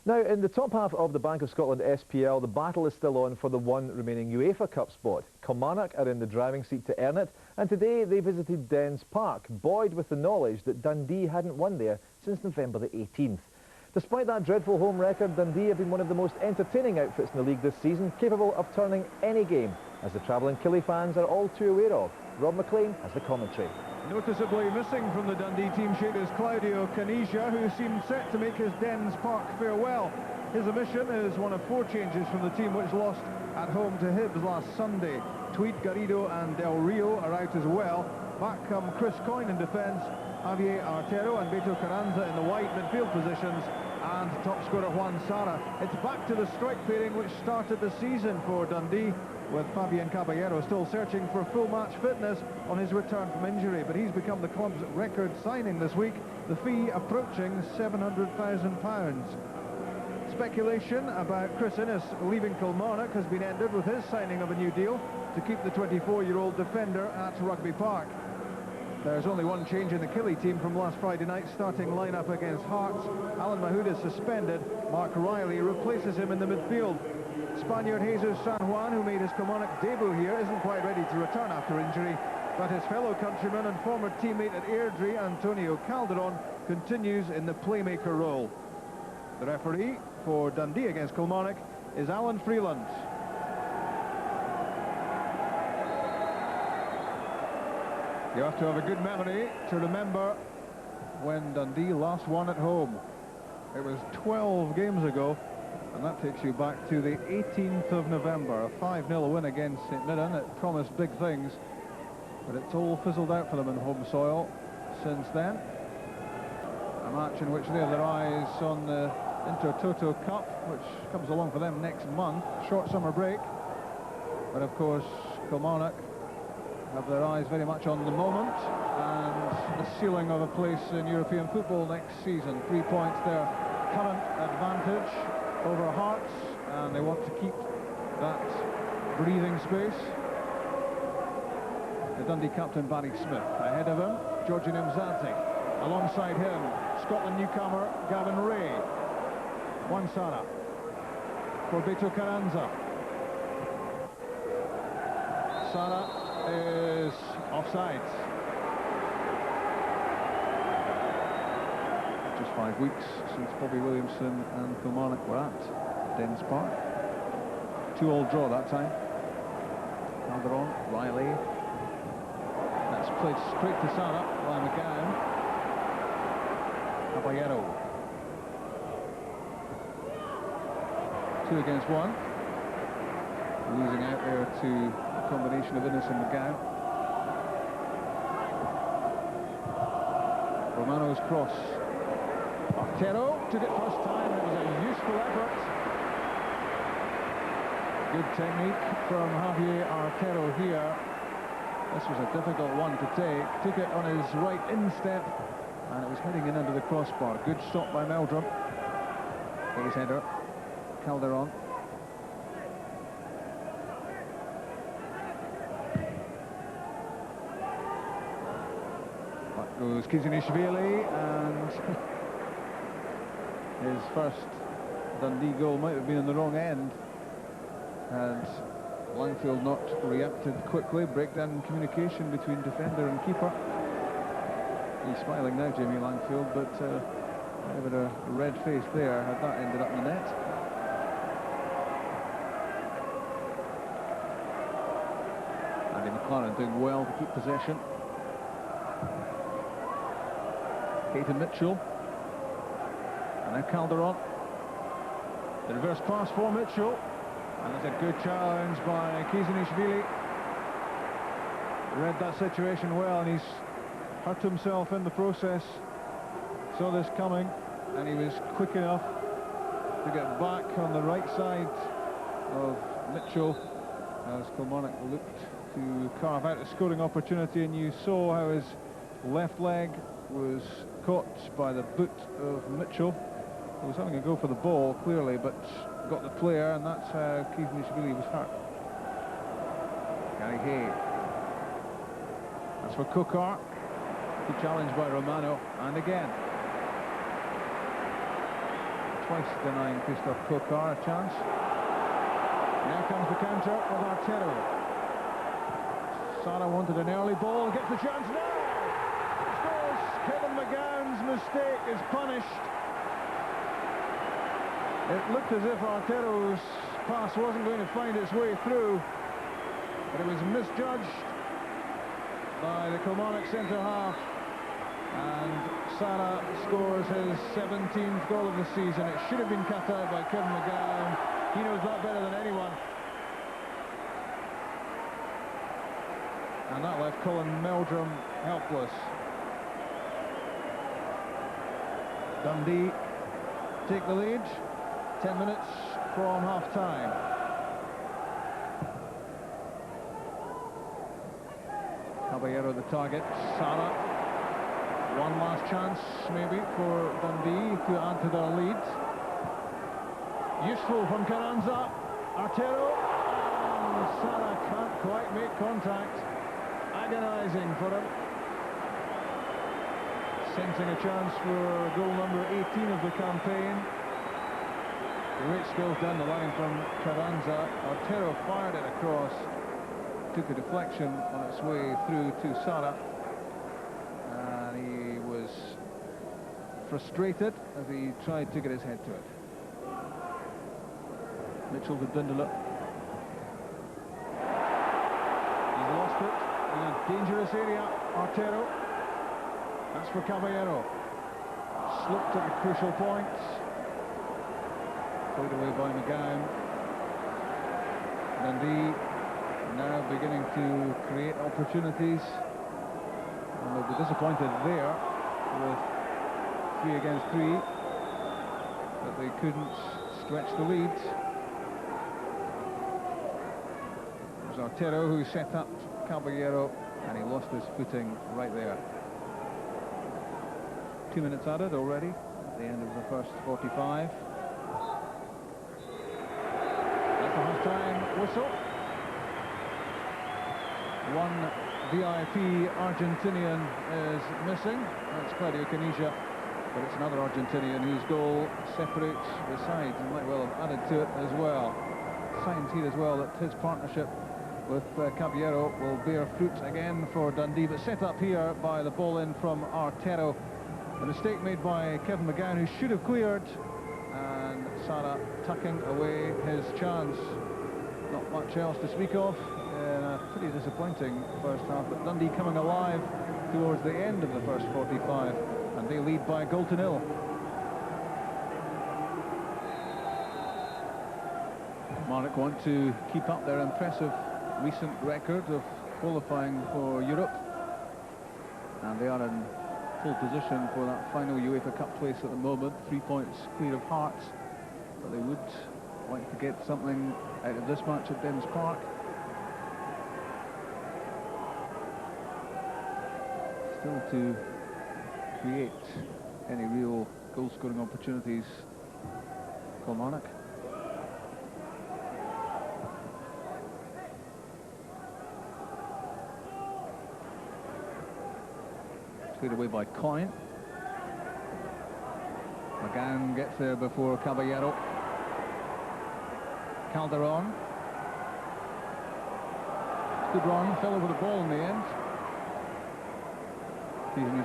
Now, in the top half of the Bank of Scotland SPL, the battle is still on for the one remaining UEFA Cup spot. Kilmarnock are in the driving seat to earn it, and today they visited Dens Park, buoyed with the knowledge that Dundee hadn't won there since November the 18th. Despite that dreadful home record, Dundee have been one of the most entertaining outfits in the league this season, capable of turning any game, as the travelling Killie fans are all too aware of. Rob McLean has the commentary. Noticeably missing from the Dundee team sheet is Claudio Caniggia, who seemed set to make his Dens Park farewell. His omission is one of 4 changes from the team which lost at home to Hibs last Sunday. Tweed, Garrido and Del Rio are out as well. Back come Chris Coyne in defence, Javier Artero and Beto Carranza in the wide midfield positions, and top scorer Juan Sara. It's back to the strike pairing which started the season for Dundee, with Fabian Caballero still searching for full match fitness on his return from injury, but he's become the club's record signing this week, the fee approaching £700,000. Speculation about Chris Innes leaving Kilmarnock has been ended with his signing of a new deal to keep the 24-year-old defender at Rugby Park. There's only one change in the Killie team from last Friday night's starting lineup against Hearts. Alan Mahoud is suspended. Mark Riley replaces him in the midfield. Spaniard Jesus San Juan, who made his Kilmarnock debut here, isn't quite ready to return after injury, but his fellow countryman and former teammate at Airdrie, Antonio Calderon, continues in the playmaker role. The referee for Dundee against Kilmarnock is Alan Freeland. You have to have a good memory to remember when Dundee last won at home. It was 12 games ago, and that takes you back to the 18th of November, a 5-0 win against St Mirren. It promised big things, but it's all fizzled out for them in home soil since then. A match in which they have their eyes on the Intertoto Cup, which comes along for them next month. Short summer break, but of course Kilmarnock have their eyes very much on the moment and the ceiling of a place in European football next season. 3 points their current advantage over Hearts, and they want to keep that breathing space. The Dundee captain Barry Smith, ahead of him Georgian Mzadzi, alongside him Scotland newcomer Gavin Ray. Juan Sara for Beto Carranza. Sara is offside. Just 5 weeks since Bobby Williamson and Kilmarnock were at Dens Park. 2-2 draw that time. Calderon, Riley. That's played straight to Sara by McGowan. Caballero. 2 against 1. Losing out there to a combination of Innes and McGowan. Romano's cross. Artero took it first time. It was a useful effort. Good technique from Javier Artero here. This was a difficult one to take. Took it on his right instep, and it was heading in under the crossbar. Good stop by Meldrum. His header. Calderon. Back goes Kizunishvili, and his first Dundee goal might have been in the wrong end had Langfield not reacted quickly. Breakdown in communication between defender and keeper. He's smiling now, Jamie Langfield, but with a red face there had that ended up in the net. Andy McLaren doing well to keep possession. Caden Mitchell. And now Calderon. The reverse pass for Mitchell. And it's a good challenge by Kizunishvili. Read that situation well, and he's hurt himself in the process. Saw this coming, and he was quick enough to get back on the right side of Mitchell as Kilmarnock looked to carve out a scoring opportunity, and you saw how his left leg was caught by the boot of Mitchell. He was having a go for the ball, clearly, but got the player, and that's how Kizunishvili was hurt. Gary Hay. That's for Kokar. Good challenge by Romano, and again. twice denying Christoph Kokar a chance. Now comes the counter of Artero. Sara wanted an early ball, gets the chance now! Scores! Kevin McGowan's mistake is punished. It looked as if Artero's pass wasn't going to find its way through, but it was misjudged by the Kilmarnock centre-half, and Sara scores his 17th goal of the season. It should have been cut out by Kevin McGowan. He knows that better than anyone. And that left Colin Meldrum helpless. Dundee take the lead. 10 minutes from half-time. Caballero the target. Sara. One last chance, maybe, for Dundee to add to their lead. Useful from Carranza. Artero. And Sara can't quite make contact. Agonising for him. Sensing a chance for goal number 18 of the campaign. Great skills down the line from Carranza. Artero fired it across. Took a deflection on its way through to Sara. And he was frustrated as he tried to get his head to it. Mitchell to Buildup. He's lost it in a dangerous area. Artero. That's for Caballero. Slipped at the crucial point. Played away by McGowan. Dundee now beginning to create opportunities. And they'll be disappointed there with 3 against 3 that they couldn't stretch the lead. It was Artero who set up Caballero, and he lost his footing right there. 2 minutes added already at the end of the first 45. That's the half-time whistle. One VIP Argentinian is missing. That's Claudio Caniggia, but it's another Argentinian whose goal separates the sides and might well have added to it as well. Signs here as well that his partnership with Caballero will bear fruit again for Dundee, but set up here by the ball in from Artero. A mistake made by Kevin McGowan, who should have cleared, and Sara tucking away his chance. Not much else to speak of. A pretty disappointing first half, but Dundee coming alive towards the end of the first 45, and they lead by a goal to nil. Kilmarnock want to keep up their impressive recent record of qualifying for Europe, and they are in full position for that final UEFA Cup place at the moment, 3 points clear of Hearts, but they would like to get something out of this match at Dens Park. Still to create any real goal-scoring opportunities, Kilmarnock. Cleared away by Coyne. McGowan gets there before Caballero. Calderon. Good run, fell over the ball in the end.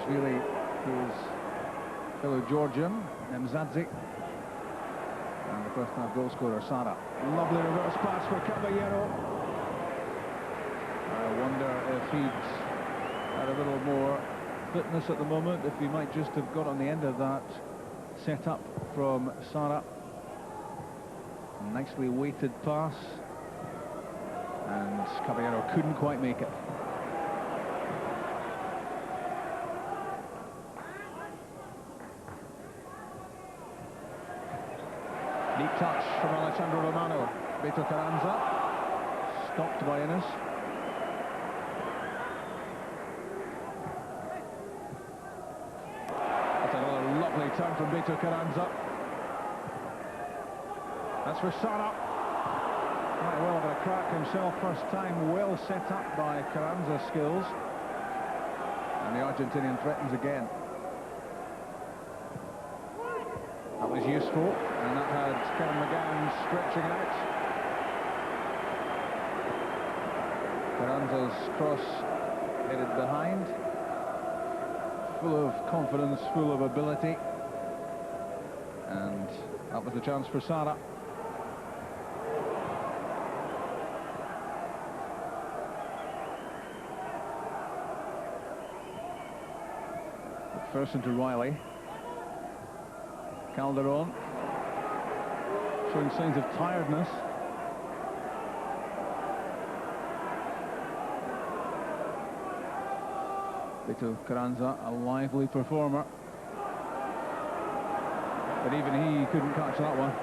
Really his fellow Georgian, Mzadzi, and the first half goal scorer, Sara. Lovely reverse pass for Caballero. I wonder if he'd had a little more fitness at the moment, if he might just have got on the end of that set up from Sara. Nicely weighted pass, and Caballero couldn't quite make it. Deep touch from Alessandro Romano. Beto Carranza. Stopped by Innes. That's another lovely turn from Beto Carranza. That's for Sara. Might well have a crack himself. First time well set up by Carranza's skills. And the Argentinian threatens again. That was useful, and that had Kevin McGowan stretching out. Carranza's cross headed behind. Full of confidence, full of ability. And that was the chance for Sara. McPherson to Riley. Calderon showing signs of tiredness. Beto Carranza, a lively performer, but even he couldn't catch that one.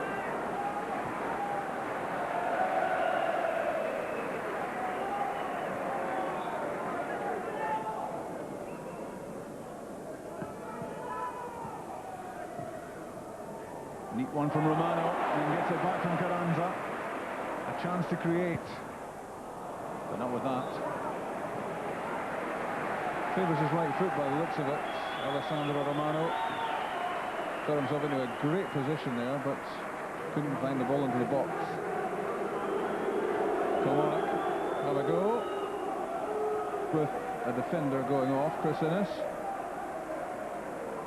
Neat one from Romano, and gets it back from Carranza. A chance to create, but not with that. Favours his right foot by the looks of it. Alessandro Romano got himself into a great position there, but couldn't find the ball into the box. Kilmarnock have a go with a defender going off, Chris Innes.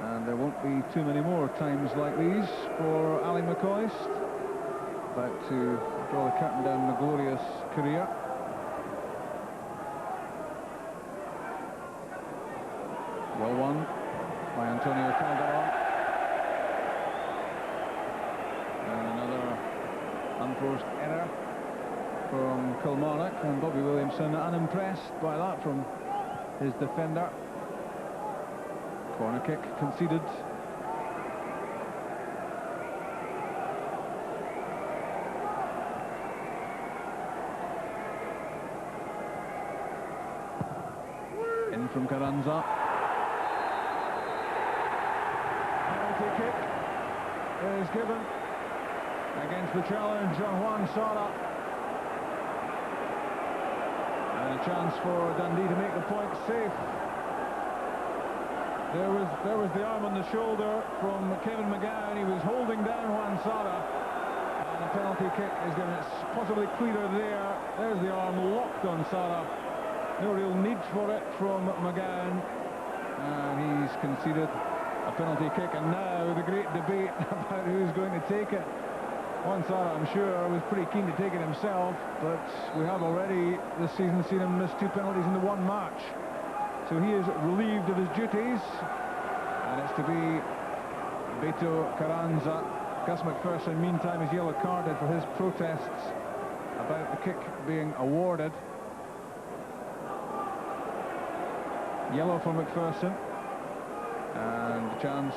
And there won't be too many more times like these for Ali McCoist, about to draw the curtain down on a glorious career. Well won by Antonio Calderon. And another unforced error from Kilmarnock, and Bobby Williamson unimpressed by that from his defender. Corner kick conceded. In from Carranza. Penalty kick is given against the challenge of Juan Sara. And a chance for Dundee to make the point safe. There was the arm on the shoulder from Kevin McGowan. He was holding down Juan Sara, and a penalty kick is given. It's possibly clearer there. There's the arm locked on Sara. No real need for it from McGowan, and he's conceded a penalty kick. And now the great debate about who's going to take it. Juan Sara, I'm sure, was pretty keen to take it himself, but we have already this season seen him miss 2 penalties in the one match. So he is relieved of his duties, and it's to be Beto Carranza. Gus McPherson, meantime, is yellow carded for his protests about the kick being awarded. Yellow for McPherson, and a chance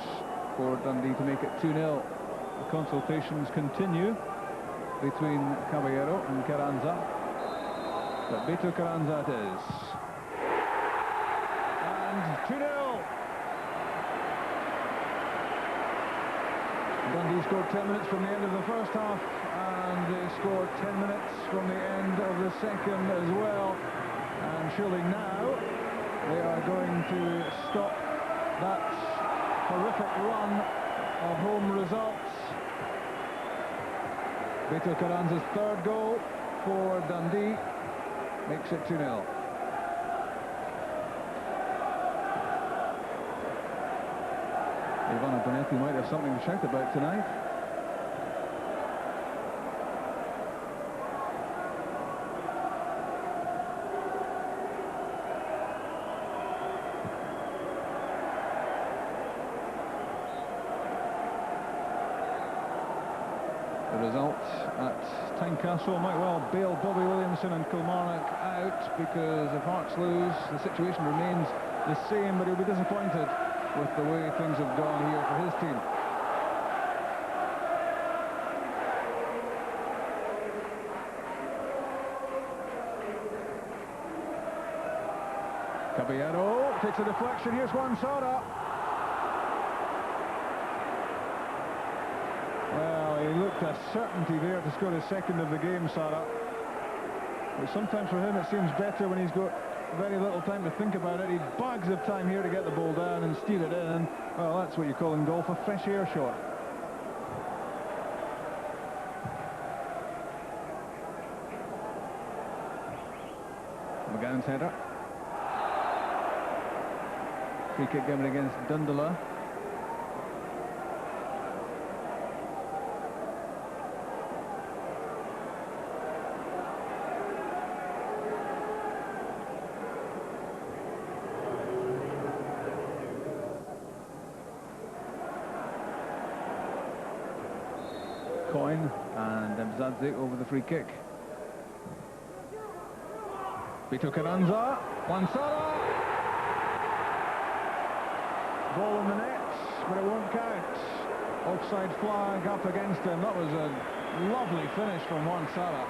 for Dundee to make it 2-0. The consultations continue between Caballero and Carranza, but Beto Carranza it is. 2-0. Dundee scored 10 minutes from the end of the first half, and they scored 10 minutes from the end of the second as well. And surely now they are going to stop that horrific run of home results. Beto Carranza's third goal for Dundee makes it 2-0. Ivana Bonetti might have something to shout about tonight. The result at Tynecastle might well bail Bobby Williamson and Kilmarnock out, because if Hearts lose, the situation remains the same, but he'll be disappointed with the way things have gone here for his team. Caballero takes a deflection. Here's Juan Sara. Well, he looked a certainty there to score his second of the game, Sara. But sometimes for him it seems better when he's got very little time to think about it. He bags of time here to get the ball down and steer it in. Well, that's what you call in golf a fresh air shot. McGowan's header. Free kick given against Dundee. Coyne and Mzadze over the free kick. Vito Carranza, Wansara. Ball in the net, but it won't count. Offside flag up against him. That was a lovely finish from Wansara.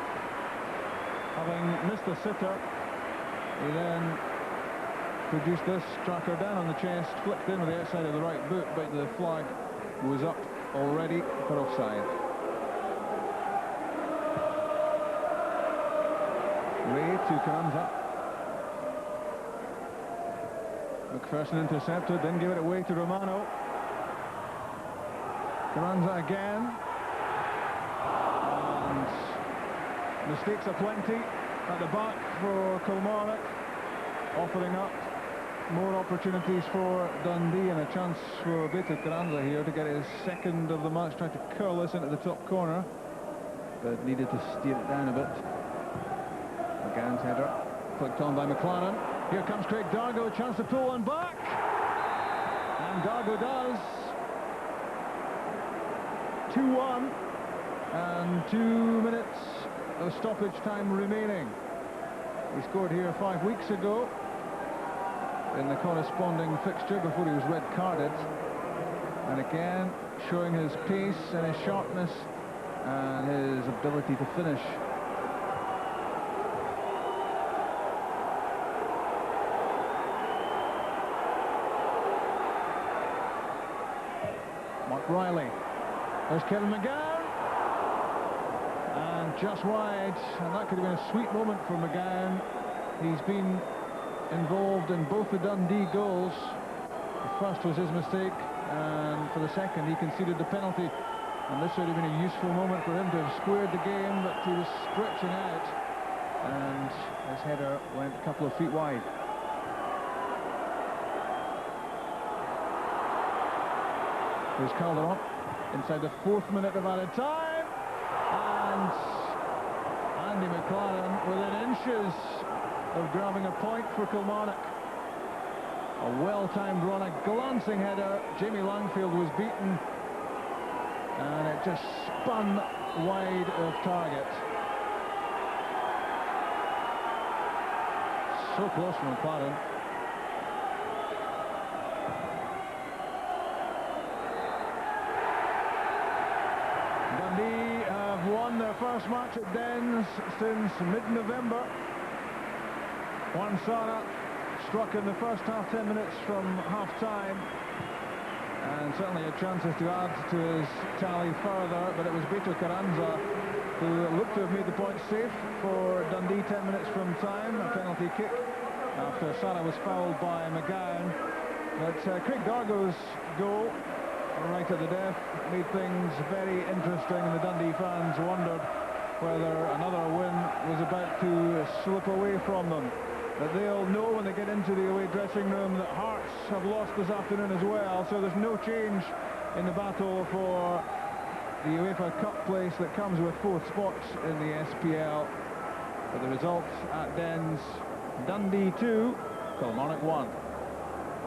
Having missed the sitter, he then produced this tracker down on the chest, flicked in with the outside of the right boot, but the flag was up already for offside. Ray to Carranza. McPherson intercepted, then gave it away to Romano. Carranza again. And mistakes aplenty at the back for Kilmarnock, offering up more opportunities for Dundee, and a chance for Beto Carranza here to get his second of the match, trying to curl this into the top corner, but needed to steer it down a bit. McGowan's header, flicked on by McLaren. Here comes Craig Dargo, chance to pull one back. And Dargo does. 2-1. And 2 minutes of stoppage time remaining. He scored here 5 weeks ago in the corresponding fixture before he was red carded. And again, showing his pace and his sharpness and his ability to finish. Mark Riley. There's Kevin McGowan. And just wide. And that could have been a sweet moment for McGowan. He's been involved in both the Dundee goals. The first was his mistake, and for the second he conceded the penalty. And this would have been a useful moment for him to have squared the game, but he was stretching out, and his header went a couple of feet wide. Here's Calderon inside the 4th minute of added time, and Andy McLaren within inches of grabbing a point for Kilmarnock. A well-timed run, a glancing header. Jamie Langfield was beaten, and it just spun wide of target. So close from McLaren. Dundee have won their first match at Dens since mid-November. Wansara struck in the first half, 10 minutes from half-time, and certainly had chances to add to his tally further, but it was Beto Carranza who looked to have made the point safe for Dundee 10 minutes from time, a penalty kick after Sara was fouled by McGowan. But Craig Dargo's goal, right at the death, made things very interesting, and the Dundee fans wondered whether another win was about to slip away from them. But they'll know when they get into the away dressing room that Hearts have lost this afternoon as well, so there's no change in the battle for the UEFA Cup place that comes with 4th spots in the SPL. But the result at Dens, Dundee 2, Kilmarnock 1.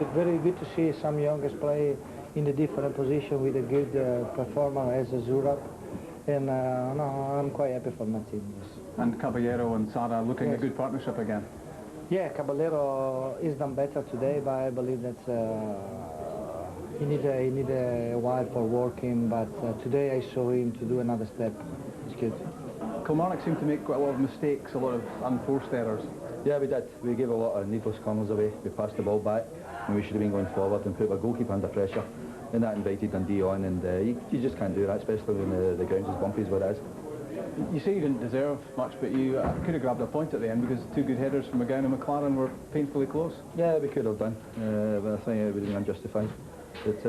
It's very good to see some youngers play in a different position with a good performer as Zurab, and no, I'm quite happy for my team. Yes. And Caballero and Sara looking Yes. a good partnership again. Yeah, Caballero is done better today, but I believe that he need a while for working, but today I saw him to do another step. It's good. Kilmarnock seemed to make quite a lot of mistakes, a lot of unforced errors. Yeah, we did. We gave a lot of needless corners away. We passed the ball back, and we should have been going forward and put our goalkeeper under pressure. And that invited Dundee on, and you just can't do that, especially when the ground's as bumpy as what it is. You say you didn't deserve much, but you could have grabbed a point at the end, because 2 good headers from McGowan and McLaren were painfully close. Yeah, we could have done, but I think it would have been unjustified. But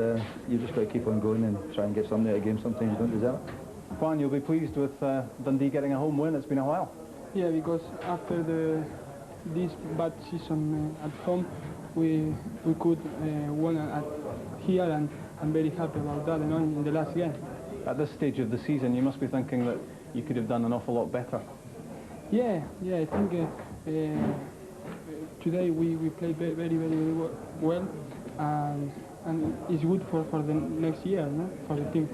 you just got to keep on going and try and get something out of the game. Sometimes you don't deserve it. Juan, you'll be pleased with Dundee getting a home win. It's been a while. Yeah, because after the this bad season at home, we could win at here, and I'm very happy about that, in the last game. At this stage of the season, you must be thinking that you could have done an awful lot better. Yeah, I think today we played very well, and it's good for the next year, no? For the team.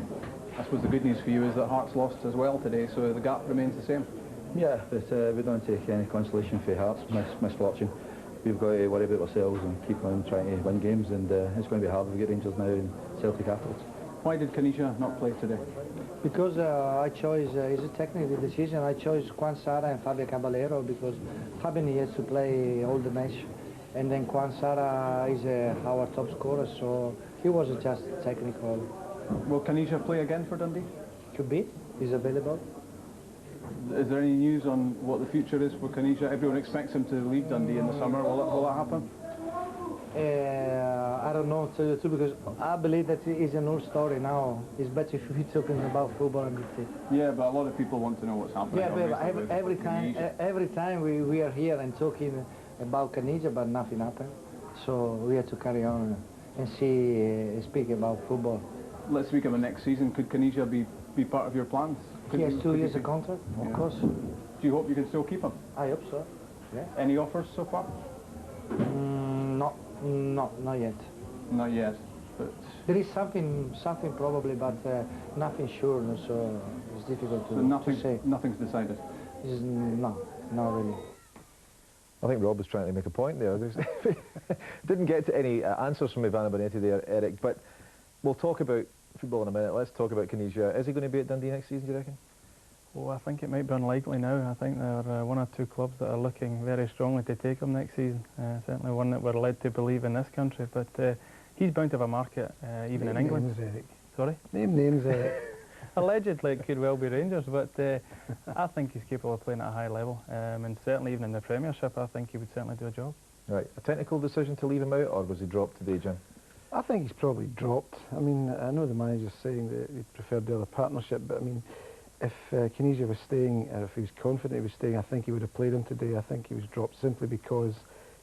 I suppose the good news for you is that Hearts lost as well today, so the gap remains the same. Yeah, but we don't take any consolation for Hearts misfortune. We've got to worry about ourselves and keep on trying to win games, and it's going to be hard. We get Rangers now and Celtic afterwards. Why did Caniggia not play today? Because I chose, it's a technical decision, I chose Juan Sara and Fabio Caballero because Fabio has to play all the match, and then Juan Sara is our top scorer, so he was just technical. Will Caniggia play again for Dundee? Could be, he's available. Is there any news on what the future is for Caniggia? Everyone expects him to leave Dundee in the summer. Will that happen? I don't know, to tell you the truth, because I believe that it's an old story now. It's better if we're talking about football and that's it. Yeah, but a lot of people want to know what's happening. Yeah, but every time we are here and talking about Caniggia, but nothing happened. So we have to carry on and speak about football. Let's speak about next season. Could Caniggia be part of your plans? He has 2 years of contract, of course. Do you hope you can still keep him? I hope so, yeah. Any offers so far? Not yet. Not yet, but... There is something probably, but nothing sure, so it's difficult to say. Nothing's decided? No, not really. I think Rob was trying to make a point there. Didn't get to any answers from Ivana Bonetti there, Eric, but we'll talk about football in a minute. Let's talk about Caniggia. Is he going to be at Dundee next season, do you reckon? Oh, I think it might be unlikely now. I think there are one or two clubs that are looking very strongly to take him next season. Certainly one that we're led to believe in this country. But he's bound to have a market, even in England. Names, Eric. Sorry? Name names, Eric. Allegedly, it could well be Rangers, but I think he's capable of playing at a high level. And certainly even in the Premiership, I think he would certainly do a job. Right. A technical decision to leave him out, or was he dropped today, Jim? I think he's probably dropped. I mean, I know the manager's saying that he preferred the other partnership, but I mean, if Caniggia was staying, or if he was confident he was staying, I think he would have played him today. I think he was dropped simply because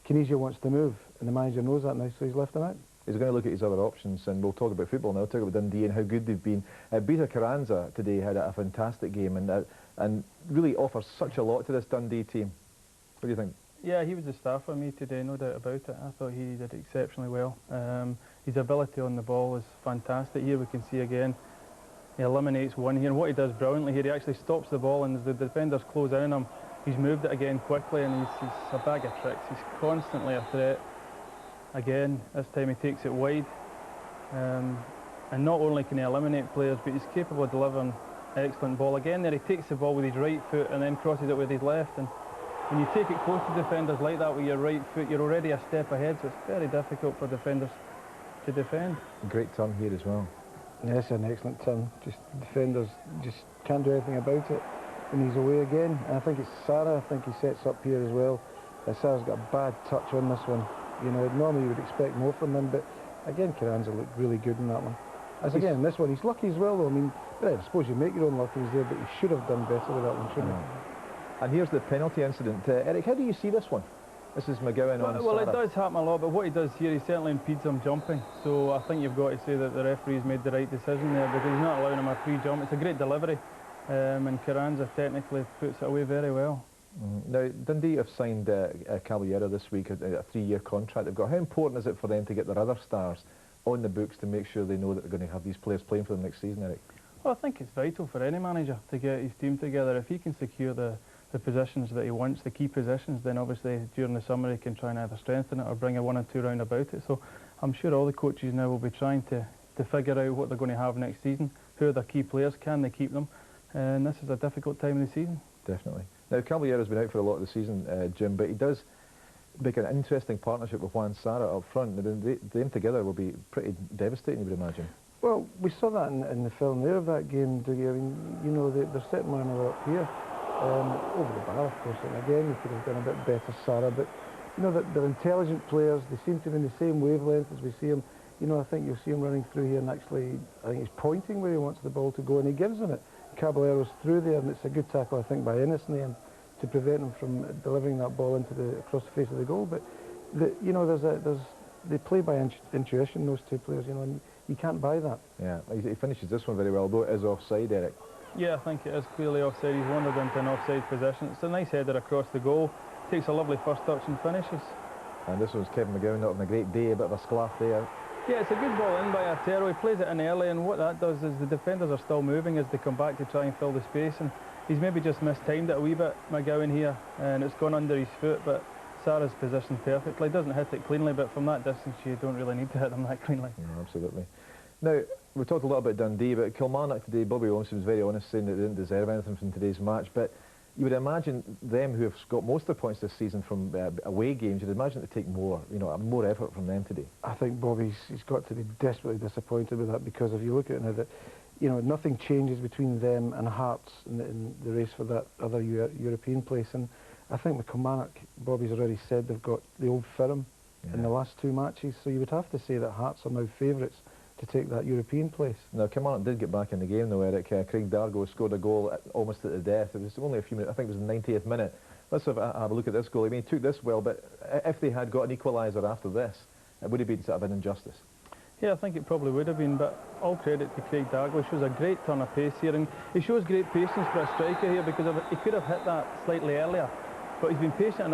Caniggia wants to move, and the manager knows that now, so he's left him out. He's going to look at his other options, and we'll talk about football now. We'll talk about Dundee and how good they've been. Peter Carranza today had a fantastic game and really offers such a lot to this Dundee team. What do you think? Yeah, he was the star for me today, no doubt about it. I thought he did exceptionally well. His ability on the ball is fantastic. Here we can see again, he eliminates one here, and what he does brilliantly here, he actually stops the ball, and as the defenders close in on him, he's moved it again quickly, and he's a bag of tricks. He's constantly a threat. Again, this time he takes it wide, and not only can he eliminate players, but he's capable of delivering excellent ball. Again there, he takes the ball with his right foot and then crosses it with his left, and when you take it close to defenders like that with your right foot, you're already a step ahead, so it's very difficult for defenders to defend. Great turn here as well. Yeah, it's an excellent turn. Just defenders just can't do anything about it, and he's away again. And I think it's Sara. I think he sets up here as well. Sara's got a bad touch on this one. You know, normally you would expect more from him, but again, Carranza looked really good in that one. As again, this one, he's lucky as well, though. I mean, I suppose you make your own luck. He was there, but he should have done better with that one, shouldn't he? And here's the penalty incident. Eric, how do you see this one? This is McGowan on Well, Sara. it does happen a lot, but what he does here, he certainly impedes him jumping. So I think you've got to say that the referee's made the right decision there, because he's not allowing him a free jump. It's a great delivery, and Carranza technically puts it away very well. Now, Dundee have signed Caballero this week, a 3-year contract they've got. How important is it for them to get their other stars on the books to make sure they know that they're going to have these players playing for them next season, Eric? Well, I think it's vital for any manager to get his team together. If he can secure the positions that he wants, the key positions, then obviously during the summer he can try and either strengthen it or bring a 1 or 2 round about it. So I'm sure all the coaches now will be trying to figure out what they're going to have next season, who are their key players, can they keep them, and this is a difficult time of the season. Definitely. Now, Caballero's been out for a lot of the season, Jim, but he does make an interesting partnership with Juan Sara up front. Them together will be pretty devastating, you would imagine. Well, we saw that in the film there of that game, Dougie. I mean, you know, they're setting one another up here. Over the bar, of course, and again, we could have done a bit better, Sara, but, you know, they're intelligent players. They seem to be in the same wavelength as we see them. You know, I think you'll see him running through here, and actually, I think he's pointing where he wants the ball to go, and he gives him it. Caballero's through there, and it's a good tackle, I think, by Ennis in the end to prevent them from delivering that ball across the face of the goal. But you know, they play by intuition, those two players, you know, and you can't buy that. Yeah, he finishes this one very well, though it is offside, Eric. Yeah, I think it is clearly offside. He's wandered into an offside position. It's a nice header across the goal. Takes a lovely first touch and finishes. And this one's Kevin McGowan not having a great day, a bit of a sclaff there. Yeah, it's a good ball in by Artero. He plays it in early, and what that does is the defenders are still moving as they come back to try and fill the space, and he's maybe just mistimed it a wee bit, McGowan here, and it's gone under his foot, but Sarah's positioned perfectly. Doesn't hit it cleanly, but from that distance you don't really need to hit them that cleanly. Yeah, absolutely. Now, we talked a lot about Dundee, but Kilmarnock today, Bobby Williamson was very honest saying that they didn't deserve anything from today's match, but you would imagine them who have got most of the points this season from away games, you'd imagine to take more, you know, more effort from them today. I think Bobby's got to be desperately disappointed with that, because if you look at it now, that, you know, nothing changes between them and Hearts in the race for that other European place, and I think with Kilmarnock, Bobby's already said they've got the old firm in the last two matches, so you would have to say that Hearts are now favourites to take that European place. Now, Kilmarnock did get back in the game though, Eric. Craig Dargo scored a goal almost at the death. It was only a few minutes, I think it was the 90th minute. Let's have a look at this goal. I mean, he took this well, but if they had got an equaliser after this, it would have been sort of an injustice. Yeah, I think it probably would have been, but all credit to Craig Dargo. He shows a great turn of pace here, and he shows great patience for a striker here, because he could have hit that slightly earlier, but he's been patient enough